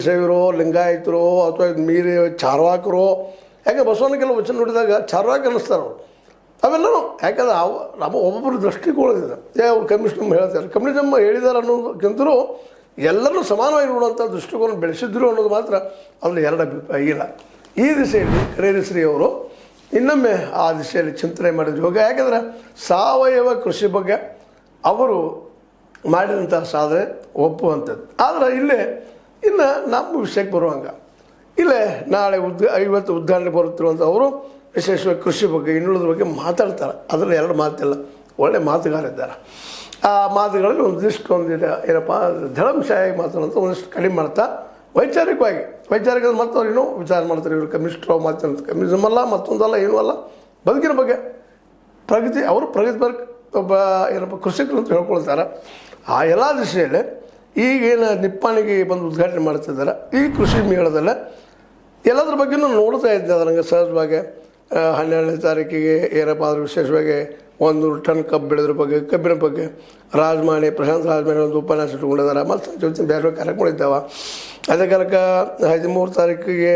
ಶೈವರೋ ಲಿಂಗಾಯತರೋ ಅಥವಾ ಮೀರಿ ಚಾರ್ವಾಕರೋ ಯಾಕೆ ಬಸವನ ಕೆಲವು ವಚನ ನೋಡಿದಾಗ ಚಾರ್ವಾಕ ಅನ್ನಿಸ್ತಾರೆ ಅವರು ಅವೆಲ್ಲನೂ ಯಾಕಂದ್ರೆ ನಮ್ಮ ಒಬ್ಬೊಬ್ಬರು ದೃಷ್ಟಿಕೋನದಿದೆ ಅವ್ರು ಕಮ್ಯುನಿಸ್ಟಮ್ ಹೇಳ್ತಾರೆ ಕಮ್ಯುನಿಸಮ್ ಹೇಳಿದಾರೆ ಅನ್ನೋದಕ್ಕಿಂತಲೂ ಎಲ್ಲರೂ ಸಮಾನವಾಗಿ ನೋಡುವಂಥ ದೃಷ್ಟಿಕೋನ ಬೆಳೆಸಿದ್ರು ಅನ್ನೋದು ಮಾತ್ರ ಅಲ್ಲಿ ಎರಡು ಅಭಿಪ್ರಾಯ ಇಲ್ಲ. ಈ ದಿಸೆಯಲ್ಲಿ ಕರೇರಿಶ್ರೀ ಅವರು ಇನ್ನೊಮ್ಮೆ ಆ ದಿಶೆಯಲ್ಲಿ ಚಿಂತನೆ ಮಾಡಿದ್ರು ಇವಾಗ. ಯಾಕೆಂದರೆ ಸಾವಯವ ಕೃಷಿ ಬಗ್ಗೆ ಅವರು ಮಾಡಿದಂಥ ಸಾಧನೆ ಒಪ್ಪುವಂಥದ್ದು. ಆದರೆ ಇಲ್ಲೇ ಇನ್ನು ನಮ್ಮ ವಿಷಯಕ್ಕೆ ಬರುವಂಗ ಇಲ್ಲೇ ನಾಳೆ ಇವತ್ತು ಉದ್ಘಾಟನೆ ಬರುತ್ತಿರುವಂಥ ಅವರು ವಿಶೇಷವಾಗಿ ಕೃಷಿ ಬಗ್ಗೆ ಇನ್ನುಳಿದ ಬಗ್ಗೆ ಮಾತಾಡ್ತಾರೆ. ಅದರಲ್ಲಿ ಎರಡು ಮಾತಿಲ್ಲ, ಒಳ್ಳೆ ಮಾತುಗಾರಿದ್ದಾರೆ. ಆ ಮಾತುಗಳಲ್ಲಿ ಒಂದಿಷ್ಟು ಏನಪ್ಪ ಧಳಂಶಾಹಿ ಮಾತಾಡೋಂಥ ಒಂದಿಷ್ಟು ಕಡಿಮೆ ಮಾಡ್ತಾ ವೈಚಾರಿಕ ಮತ್ತು ಅವ್ರು ಏನೋ ವಿಚಾರ ಮಾಡ್ತಾರೆ. ಇವರು ಕಮ್ಯುನಿಸ್ಟ್ರು ಮಾತಾಡ್ತಾರೆ, ಕಮ್ಯುನಿಸಮ್ ಅಲ್ಲ ಮತ್ತೊಂದಲ್ಲ ಏನೂ ಅಲ್ಲ, ಬದುಕಿನ ಬಗ್ಗೆ ಪ್ರಗತಿ ಅವರು ಪ್ರಗತಿ ಒಬ್ಬ ಏನಪ್ಪ ಕೃಷಿಕರು ಅಂತ ಹೇಳ್ಕೊಳ್ತಾರೆ. ಆ ಎಲ್ಲ ದಿಶೆಯಲ್ಲಿ ಈಗೇನು ನಿಪ್ಪಾಣಿಗೆ ಬಂದು ಉದ್ಘಾಟನೆ ಮಾಡ್ತಿದ್ದಾರೆ ಈ ಕೃಷಿ ಮೇಳದಲ್ಲೇ ಎಲ್ಲದ್ರ ಬಗ್ಗೆಯೂ ನೋಡ್ತಾ ಇದ್ದೆ. ನನಗೆ ಸಹಜವಾಗಿ 12ನೇ ತಾರೀಕಿಗೆ ಏನಪ್ಪ ಆದರೂ ವಿಶೇಷವಾಗಿ 100 ಟನ್ ಕಬ್ಬು ಬೆಳೆದ್ರ ಬಗ್ಗೆ ಕಬ್ಬಿನ ಬಗ್ಗೆ ಪ್ರಶಾಂತ್ ರಾಜಮಾಣಿ ಒಂದು ಉಪನ್ಯಾಸ ಇಟ್ಕೊಂಡಿದ್ದಾರೆ. ಮತ್ತು ಬೇರೆ ಕಾರ್ಯಕ್ರಮಗಳಿದ್ದಾವೆ. ಅದೇ ಕಾಲಕ್ಕ 13 ತಾರೀಕಿಗೆ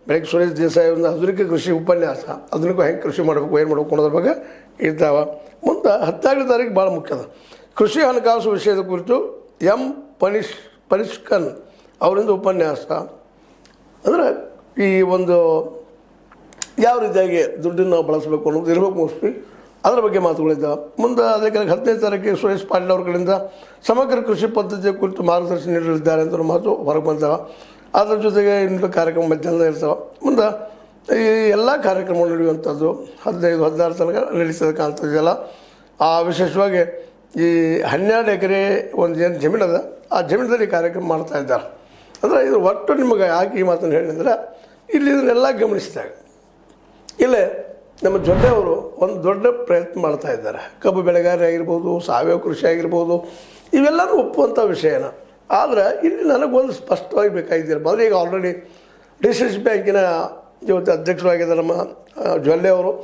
ಬೆಳಗ್ಗೆ ಸುರೇಶ್ ದೇಸಾಯಿ ಒಂದು ಆಧುನಿಕ ಕೃಷಿ ಉಪನ್ಯಾಸ, ಆಧುನಿಕ ಹೆಂಗೆ ಕೃಷಿ ಮಾಡಬೇಕು ಏನು ಮಾಡಬೇಕು ಅನ್ನೋದ್ರ ಬಗ್ಗೆ ಇರ್ತಾವೆ. ಮುಂದೆ 14ನೇ ತಾರೀಕು ಭಾಳ ಮುಖ್ಯ ಅದ. ಕೃಷಿ ಹಣಕಾಸು ವಿಷಯದ ಕುರಿತು ಎಂ ಪನಿಷ್ಕನ್ ಅವರಿಂದ ಉಪನ್ಯಾಸ. ಅಂದರೆ ಈ ಒಂದು ಯಾವ ರೀತಿಯಾಗಿ ದುಡ್ಡನ್ನು ನಾವು ಬಳಸಬೇಕು ಅನ್ನೋದು ಇರಬೇಕು ಮೋಸ್ಟ್ಲಿ, ಅದರ ಬಗ್ಗೆ ಮಾತುಗಳಿದ್ದಾವೆ. ಮುಂದೆ ಅದೇ ಕಾಲಕ್ಕೆ 10ನೇ ತಾರೀಕಿಗೆ ಸುರೇಶ್ ಪಾಟೀಲ್ ಅವ್ರ ಕಡೆಯಿಂದ ಸಮಗ್ರ ಕೃಷಿ ಪದ್ಧತಿಯ ಕುರಿತು ಮಾರ್ಗದರ್ಶನ ನೀಡಲಿದ್ದಾರೆ ಅಂತ ಮಾತು ಹೊರಗೆ ಬಂದಾವೆ. ಅದರ ಜೊತೆಗೆ ಇನ್ನೂ ಕಾರ್ಯಕ್ರಮ ಮಧ್ಯಾಹ್ನ ಇರ್ತಾವೆ. ಮುಂದೆ ಈ ಎಲ್ಲ ಕಾರ್ಯಕ್ರಮಗಳು ನಡೆಯುವಂಥದ್ದು 15-16 ತನಕ ನಡೀತದೆ ಕಾಣ್ತದೆಯಲ್ಲ. ಆ ವಿಶೇಷವಾಗಿ ಈ 12 ಎಕರೆ ಒಂದು ಏನು ಜಮೀನದ ಆ ಜಮೀನದಲ್ಲಿ ಕಾರ್ಯಕ್ರಮ ಮಾಡ್ತಾ ಇದ್ದಾರೆ. ಅಂದರೆ ಇದು ಒಟ್ಟು ನಿಮಗೆ ಯಾಕೆ ಈ ಮಾತನ್ನು ಹೇಳಿದ್ರೆ ಇಲ್ಲಿ ಇದನ್ನೆಲ್ಲ ಗಮನಿಸಿದಾಗ ಇಲ್ಲೇ ನಮ್ಮ ಜೊಡ್ಡೆಯವರು ಒಂದು ದೊಡ್ಡ ಪ್ರಯತ್ನ ಮಾಡ್ತಾ ಇದ್ದಾರೆ. ಕಬ್ಬು ಬೆಳೆಗಾರ ಆಗಿರ್ಬೋದು, ಸಾವಯವ ಕೃಷಿ ಆಗಿರ್ಬೋದು, ಇವೆಲ್ಲನೂ ಒಪ್ಪುವಂಥ ವಿಷಯನ. ಆದರೆ ಇಲ್ಲಿ ನನಗೊಂದು ಸ್ಪಷ್ಟವಾಗಿ ಬೇಕಾಗಿದ್ದಿಲ್ಲ. ಮೊದಲು ಈಗ ಆಲ್ರೆಡಿ DCC ಬ್ಯಾಂಕಿನ ಇವತ್ತು ಅಧ್ಯಕ್ಷರಾಗಿದ್ದಾರೆ ನಮ್ಮ ಜೊಲ್ಲೆ ಅವರು.